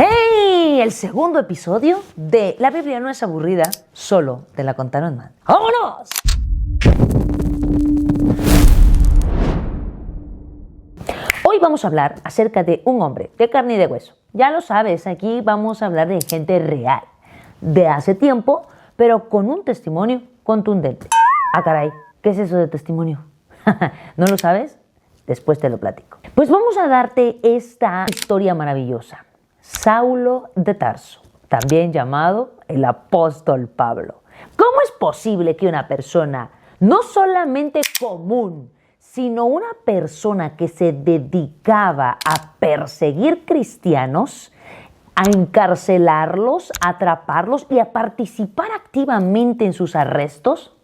¡Hey! El segundo episodio de La Biblia no es aburrida, solo te la contaron mal. ¡Vámonos! Hoy vamos a hablar acerca de un hombre de carne y de hueso. Ya lo sabes, aquí vamos a hablar de gente real, de hace tiempo, pero con un testimonio contundente. Ah, caray, ¿qué es eso de testimonio? ¿No lo sabes? Después te lo platico. Pues vamos a darte esta historia maravillosa. Saulo de Tarso, también llamado el apóstol Pablo. ¿Cómo es posible que una persona no solamente común, sino una persona que se dedicaba a perseguir cristianos, a encarcelarlos, a atraparlos y a participar activamente en sus arrestos,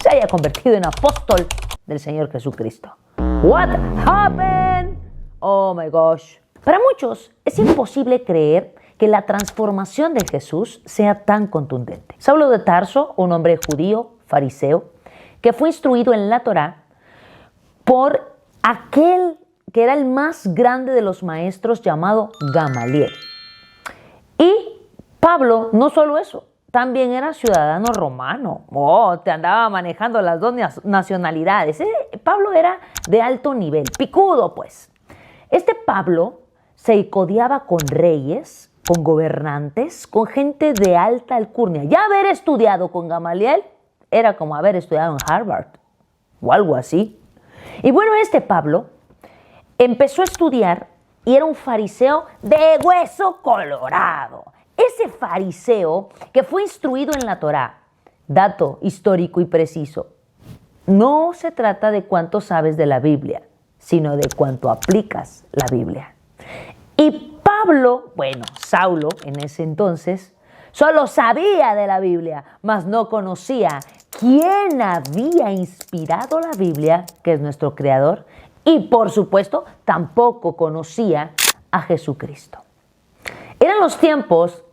se haya convertido en apóstol del Señor Jesucristo? What happened? Oh my gosh. Para muchos es imposible creer que la transformación de Jesús sea tan contundente. Saulo de Tarso, un hombre judío, fariseo, que fue instruido en la Torá por aquel que era el más grande de los maestros llamado Gamaliel. Y Pablo, no solo eso, también era ciudadano romano. Te andaba manejando las dos nacionalidades. Pablo era de alto nivel, picudo pues. Este Pablo se codeaba con reyes, con gobernantes, con gente de alta alcurnia. Ya haber estudiado con Gamaliel era como haber estudiado en Harvard o algo así. Y bueno, este Pablo empezó a estudiar y era un fariseo de hueso colorado. Ese fariseo que fue instruido en la Torá, dato histórico y preciso, no se trata de cuánto sabes de la Biblia, sino de cuánto aplicas la Biblia. Y Pablo, Saulo en ese entonces, solo sabía de la Biblia, mas no conocía quién había inspirado la Biblia, que es nuestro Creador, y por supuesto tampoco conocía a Jesucristo. Eran los tiempos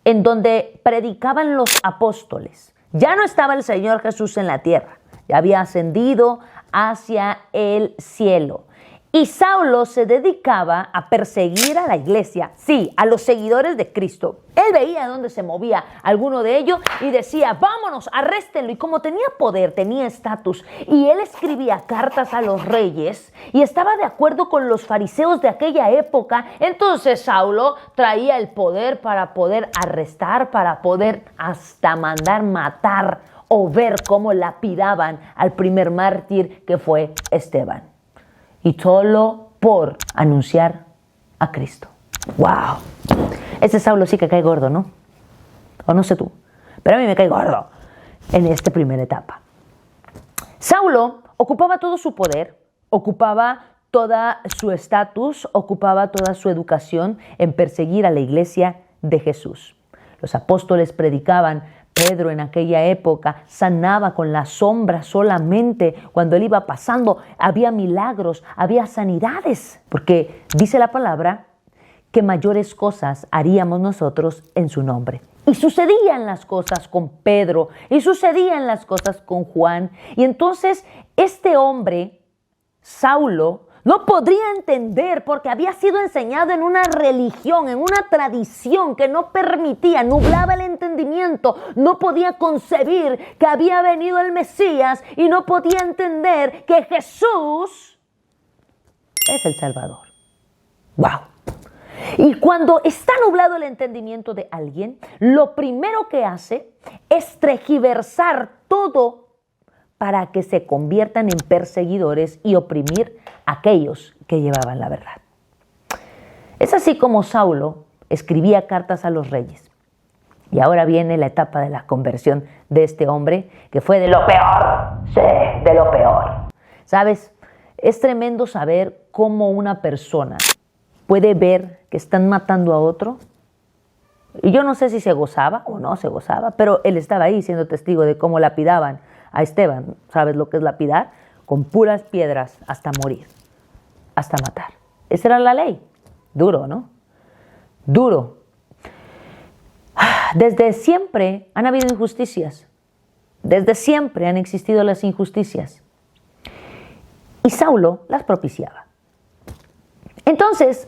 en donde predicaban los apóstoles. Ya no estaba el Señor Jesús en la tierra, ya había ascendido hacia el cielo. Y Saulo se dedicaba a perseguir a la iglesia, sí, a los seguidores de Cristo. Él veía dónde se movía alguno de ellos y decía, vámonos, arréstenlo. Y como tenía poder, tenía estatus, y él escribía cartas a los reyes y estaba de acuerdo con los fariseos de aquella época, entonces Saulo traía el poder para poder arrestar, para poder hasta mandar matar o ver cómo lapidaban al primer mártir que fue Esteban. Y solo por anunciar a Cristo. ¡Wow! Ese Saulo sí que cae gordo, ¿no? O no sé tú, pero a mí me cae gordo en esta primera etapa. Saulo ocupaba todo su poder, ocupaba toda su estatus, ocupaba toda su educación en perseguir a la iglesia de Jesús. Los apóstoles predicaban. Pedro en aquella época sanaba con la sombra solamente. Cuando él iba pasando había milagros, había sanidades. Porque dice la palabra que mayores cosas haríamos nosotros en su nombre. Y sucedían las cosas con Pedro, y sucedían las cosas con Juan. Y entonces este hombre, Saulo, no podría entender porque había sido enseñado en una religión, en una tradición que no permitía, nublaba el entendimiento, no podía concebir que había venido el Mesías y no podía entender que Jesús es el Salvador. ¡Wow! Y cuando está nublado el entendimiento de alguien, lo primero que hace es tergiversar todo para que se conviertan en perseguidores y oprimir a aquellos que llevaban la verdad. Es así como Saulo escribía cartas a los reyes. Y ahora viene la etapa de la conversión de este hombre, que fue de lo peor, sí, de lo peor. ¿Sabes? Es tremendo saber cómo una persona puede ver que están matando a otro. Y yo no sé si se gozaba o no se gozaba, pero él estaba ahí siendo testigo de cómo lapidaban a Esteban. ¿Sabes lo que es lapidar? Con puras piedras hasta morir, hasta matar. Esa era la ley. Duro, ¿no? Duro. Desde siempre han habido injusticias. Desde siempre han existido las injusticias. Y Saulo las propiciaba. Entonces,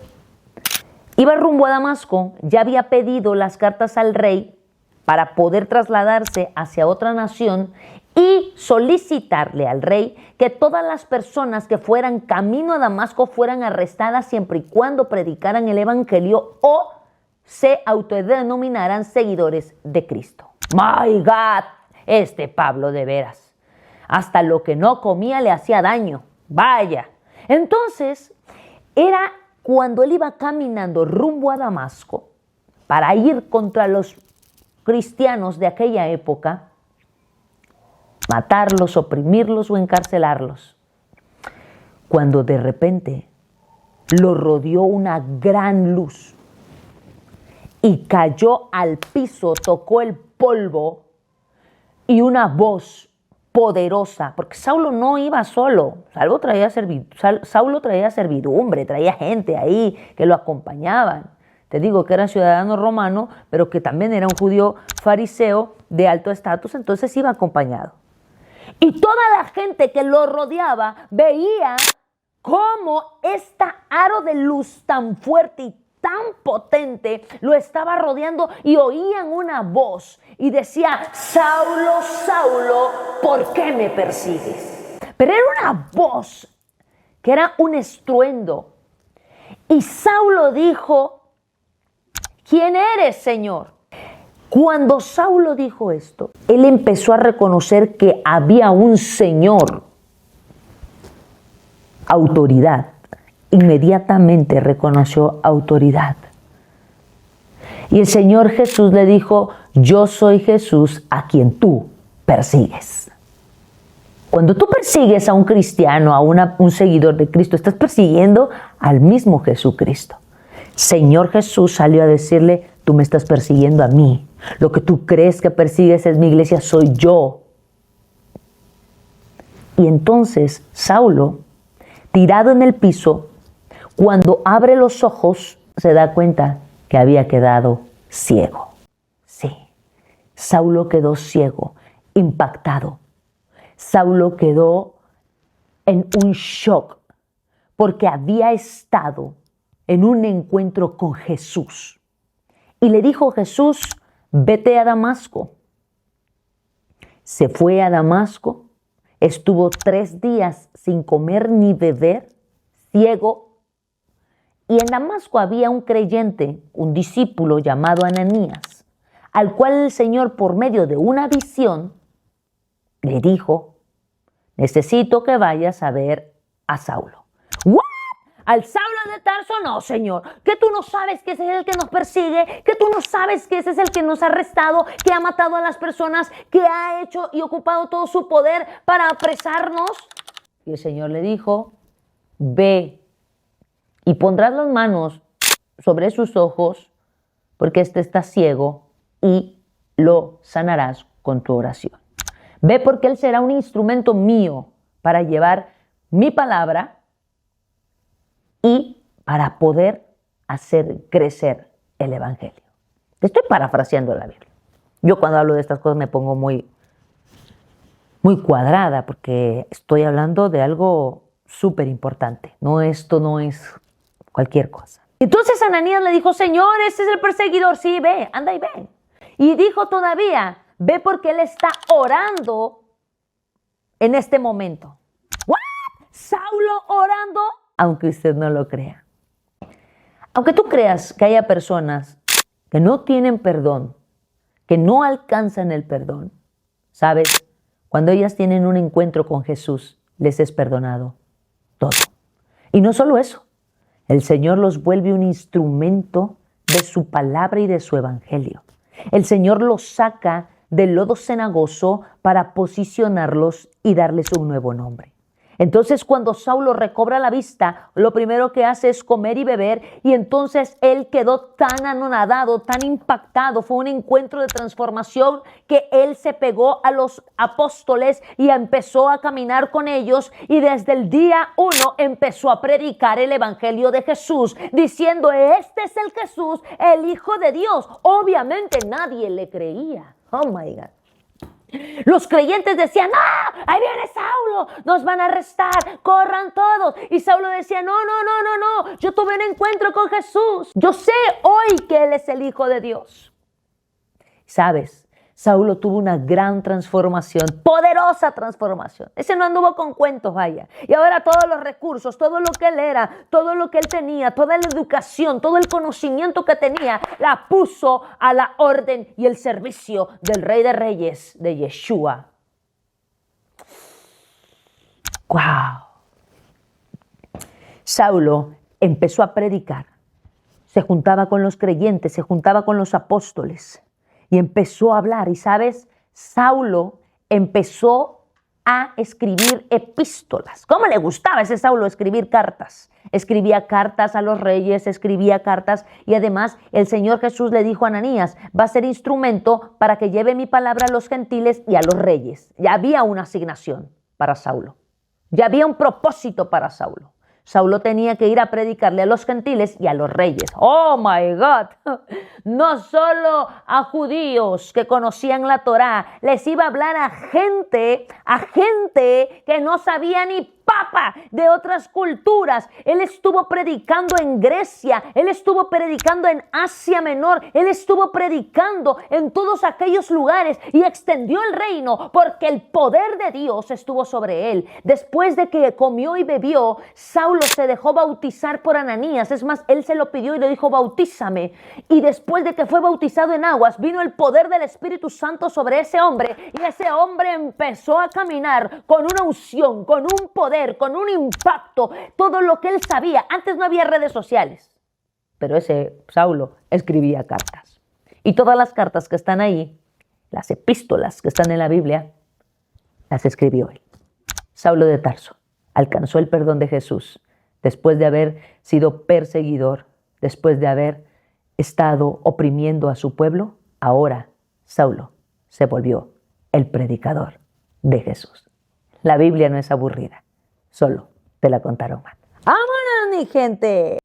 iba rumbo a Damasco, ya había pedido las cartas al rey para poder trasladarse hacia otra nación y solicitarle al rey que todas las personas que fueran camino a Damasco fueran arrestadas siempre y cuando predicaran el evangelio o se autodenominaran seguidores de Cristo. My God, este Pablo de veras, hasta lo que no comía le hacía daño. Vaya. Entonces, era cuando él iba caminando rumbo a Damasco para ir contra los cristianos de aquella época, matarlos, oprimirlos o encarcelarlos, cuando de repente lo rodeó una gran luz y cayó al piso, tocó el polvo y una voz poderosa, porque Saulo no iba solo, Saulo traía servidumbre, traía gente ahí que lo acompañaban. Te digo que era ciudadano romano, pero que también era un judío fariseo de alto estatus, entonces iba acompañado. Y toda la gente que lo rodeaba veía cómo esta aro de luz tan fuerte y tan potente lo estaba rodeando y oían una voz y decía: Saulo, Saulo, ¿por qué me persigues? Pero era una voz que era un estruendo. Y Saulo dijo: ¿quién eres, Señor? Cuando Saulo dijo esto, él empezó a reconocer que había un Señor, autoridad. Inmediatamente reconoció autoridad. Y el Señor Jesús le dijo: yo soy Jesús a quien tú persigues. Cuando tú persigues a un cristiano, a un seguidor de Cristo, estás persiguiendo al mismo Jesucristo. Señor Jesús salió a decirle: tú me estás persiguiendo a mí. Lo que tú crees que persigues es mi iglesia, soy yo. Y entonces Saulo, tirado en el piso, cuando abre los ojos, se da cuenta que había quedado ciego. Sí, Saulo quedó ciego, impactado. Saulo quedó en un shock porque había estado en un encuentro con Jesús. Y le dijo Jesús: vete a Damasco. Se fue a Damasco, estuvo 3 días sin comer ni beber, ciego. Y en Damasco había un creyente, un discípulo llamado Ananías, al cual el Señor, por medio de una visión, le dijo: necesito que vayas a ver a Saulo. ¿What? ¿Al Saulo de Tarso? No, Señor. ¿Que tú no sabes que ese es el que nos persigue? ¿Que tú no sabes que ese es el que nos ha arrestado, que ha matado a las personas, que ha hecho y ocupado todo su poder para apresarnos? Y el Señor le dijo: ve y pondrás las manos sobre sus ojos, porque éste está ciego, y lo sanarás con tu oración. Ve, porque él será un instrumento mío para llevar mi palabra y para poder hacer crecer el evangelio. Te estoy parafraseando la Biblia. Yo cuando hablo de estas cosas me pongo muy cuadrada, porque estoy hablando de algo súper importante. Esto no es cualquier cosa. Entonces Ananías le dijo: Señor, ese es el perseguidor. Sí, ve, anda y ve. Y dijo todavía: ve, porque él está orando en este momento. ¿What? ¿Saulo orando? Aunque usted no lo crea. Aunque tú creas que haya personas que no tienen perdón, que no alcanzan el perdón, ¿sabes? Cuando ellas tienen un encuentro con Jesús, les es perdonado todo. Y no solo eso, el Señor los vuelve un instrumento de su palabra y de su evangelio. El Señor los saca del lodo cenagoso para posicionarlos y darles un nuevo nombre. Entonces, cuando Saulo recobra la vista, lo primero que hace es comer y beber, y entonces él quedó tan anonadado, tan impactado. Fue un encuentro de transformación que él se pegó a los apóstoles y empezó a caminar con ellos, y desde el día 1 empezó a predicar el evangelio de Jesús, diciendo: este es el Jesús, el Hijo de Dios. Obviamente nadie le creía. Oh my God. Los creyentes decían, ¡ah! Ahí viene Saulo, nos van a arrestar, corran todos. Y Saulo decía, no, yo tuve un encuentro con Jesús. Yo sé hoy que Él es el Hijo de Dios. ¿Sabes? Saulo tuvo una gran transformación, poderosa transformación. Ese no anduvo con cuentos, vaya. Y ahora todos los recursos, todo lo que él era, todo lo que él tenía, toda la educación, todo el conocimiento que tenía, la puso a la orden y el servicio del Rey de Reyes, de Yeshua. ¡Wow! Saulo empezó a predicar. Se juntaba con los creyentes, se juntaba con los apóstoles. Y empezó a hablar. Y sabes, Saulo empezó a escribir epístolas. ¿Cómo le gustaba a ese Saulo escribir cartas? Escribía cartas a los reyes, escribía cartas. Y además el Señor Jesús le dijo a Ananías, va a ser instrumento para que lleve mi palabra a los gentiles y a los reyes. Ya había una asignación para Saulo. Ya había un propósito para Saulo. Saulo tenía que ir a predicarle a los gentiles y a los reyes. ¡Oh, my God! No solo a judíos que conocían la Torá, les iba a hablar a gente que no sabía ni papa de otras culturas. Él estuvo predicando en Grecia, él estuvo predicando en Asia Menor, él estuvo predicando en todos aquellos lugares y extendió el reino porque el poder de Dios estuvo sobre él. Después de que comió y bebió, Saulo se dejó bautizar por Ananías. Es más, él se lo pidió y le dijo, bautízame. Y después de que fue bautizado en aguas, vino el poder del Espíritu Santo sobre ese hombre y ese hombre empezó a caminar con una unción, con un poder, con un impacto, todo lo que él sabía. Antes no había redes sociales, pero ese Saulo escribía cartas. Y todas las cartas que están ahí, las epístolas que están en la Biblia, las escribió él. Saulo de Tarso alcanzó el perdón de Jesús después de haber sido perseguidor, después de haber estado oprimiendo a su pueblo. Ahora Saulo se volvió el predicador de Jesús. La Biblia no es aburrida. Solo te la contaron mal. ¡Vámonos, mi gente!